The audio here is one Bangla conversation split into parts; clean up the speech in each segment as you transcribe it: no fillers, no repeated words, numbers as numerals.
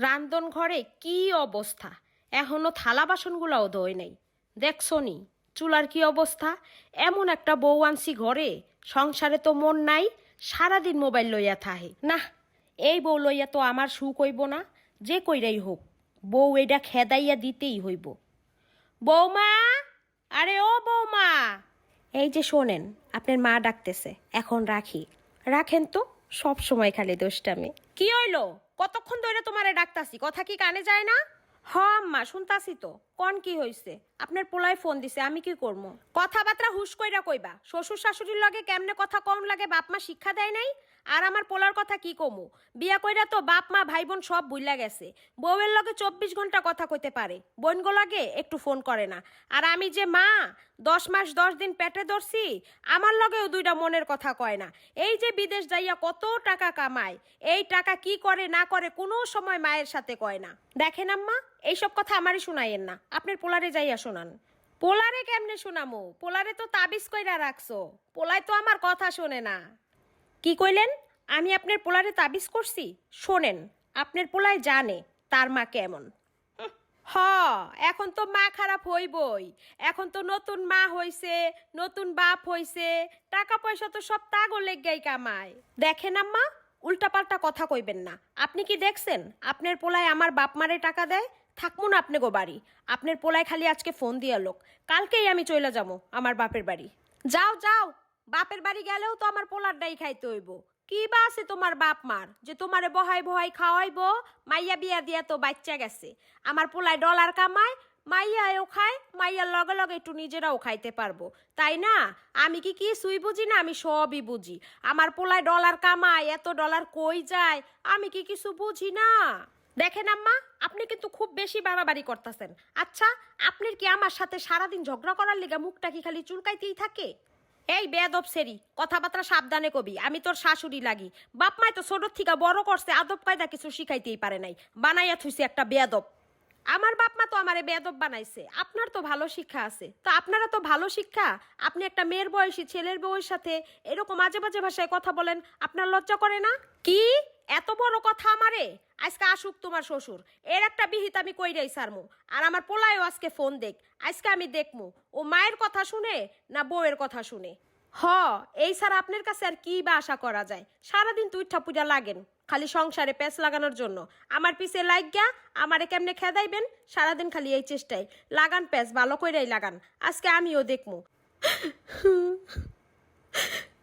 রান্ধন ঘরে কি অবস্থা! এখনো থালা বাসনগুলাও ধোয় নাই। দেখছো নি চুলার কি অবস্থা? এমন একটা বউ আনছি ঘরে, সংসারে তো মন নাই, সারাদিন মোবাইল লইয়া থাহে না। এই বউ লইয়া তো আমার সুখ হইব না, যে কইরাই হোক বউ এইটা খেদাইয়া দিতেই হইব। বৌমা, আরে ও বৌমা, এই যে শোনেন, আপনার মা ডাকতেছে, এখন রাখি। রাখেন তো, সব সময় খালি দোষটামি। কি হইলো? কতক্ষণ ধরে তোমারে ডাকতাছি, কথা কি কানে যায় না? হ আম্মা, শুনতাছি তো। কোন কি হইছে? আপনার পোলায় ফোন দিছে, আমি কি করবো? কথাবার্তা হুশ কইরা কইবা। শ্বশুর শাশুড়ির লগে কেমনে কথা কম লাগে বাপ মা শিক্ষা দেয় নাই? আর আমার পোলার কথা কি কমু? বিয়া কইরা তো বাপ মা ভাই বোন সব বুইলা গেছে। বউয়ের লগে 24 ঘন্টা কথা কইতে পারে, বোনগো লাগে একটু ফোন করে না। আর আমি যে মা, 10 মাস 10 দিন পেটে ধরছি, আমার লগেও দুইটা মনের কথা কয় না। এই যে বিদেশ যাইয়া কত টাকা কামায়, এই টাকা কি করে না করে কোনো সময় মায়ের সাথে কয় না। দেখেন আম্মা, এইসব কথা আমারই শুনাইয়েন না, আপনার পোলারে যাইয়া শোনান। পোলারে কেমনে শোনামো? পোলারে তো তাবিজ কইরা রাখছো, পোলায় তো আমার কথা শোনে না। কি কইলেন? আমি আপনার পোলারে তাবিজ করছি? শোনেন, আপনার পোলায় জানে তার মা কেমন। হ, এখন তো মা খারাপ হইবই। এখন তো নতুন মা হইছে, নতুন বাপ হইছে, টাকা পয়সা তো সব তাগো লেগাই কামায়। দেখেন আম্মা, উল্টাপাল্টা কথা কইবেন না। আপনি কি দেখছেন আপনার পোলায় আমার বাপ মারে টাকা দেয়? থাকবো না আপনি গো বাড়ি। আপনার পোলায় খালি আজকে ফোন দিয়া লোক, কালকেই আমি চইলা যাবো আমার বাপের বাড়ি। যাও যাও, বাপের বাড়ি গেলেও তো আমার পোলার ডাই খাইতে হইব। কি বা আছে তোমার বাপ মার যে তোমারে বহাই বহাই খাওয়াইবো? মাইয়া বিয়া দিয়া তো বাচ্চা গেছে। আমার পোলায় ডলার কামায়, মাইয়াও খায়, মাইয়ার লগে লগে একটু নিজেরাও খাইতে পারবো, তাই না? আমি কি কিছুই বুঝি না? আমি সবই বুঝি। আমার পোলায় ডলার কামায়, এত ডলার কই যায়, আমি কি কিছু বুঝি না? দেখেন আম্মা, আপনি কিন্তু খুব বেশি বাড়াবাড়ি করতেছেন। আচ্ছা, আপনার কি আমার সাথে সারাদিন ঝগড়া করার লিগা মুখটা কি খালি চুলকাইতেই থাকে? এই বেয়াদব সেরি, কথাবার্তা সাবধানে কবি। আমি তোর শাশুড়ি লাগি। বাপ মায় তো ছোট থেকে বড় করছে, আদব কায়দা কিছু শিখাইতেই পারে নাই, বানাইয়া থুইছে একটা বেয়াদব। আমার বাপ মা তো আমারে বেয়াদব বানাইছে, আপনার তো ভালো শিক্ষা আছে। তো আপনারা তো ভালো শিক্ষা, আপনি একটা মেয়ের বয়সী ছেলের বউয়ের সাথে এরকম আজে বাজে ভাষায় কথা বলেন, আপনার লজ্জা করে না? কি এত বড় কথা আমারে? আজকে আসুক তোমার শ্বশুর, এর একটা বিহিত আমি কইরাই সারমু। আর আমার পোলায়ও আজকে ফোন দেখ, আজকে আমি দেখমু ও মায়ের কথা শুনে না বউয়ের কথা শুনে। হ, এই ছাড়া আপনার কাছে আর কি বা আশা করা যায়? সারাদিন তুই ঠাপুজা লাগেন খালি সংসারে প্যাঁচ লাগানোর জন্য। আমার পিছে লাগিয়া আমারে কেমনে খেদাইবেন, সারাদিন খালি এই চেষ্টায়। লাগান প্যাঁচ, ভালো কইরাই লাগান, আজকে আমিও দেখমু।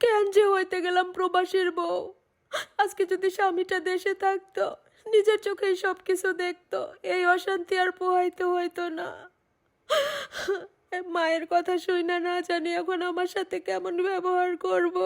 কেন যে হইতে গেলাম প্রবাসীর বউ? আজকে যদি স্বামীটা দেশে থাকতো, নিজের চোখেই সব কিছু দেখতো, এই অশান্তি আর পোহাইতে হইতো না। মায়ের কথা শুই না, না জানি এখন আমার সাথে কেমন ব্যবহার করব।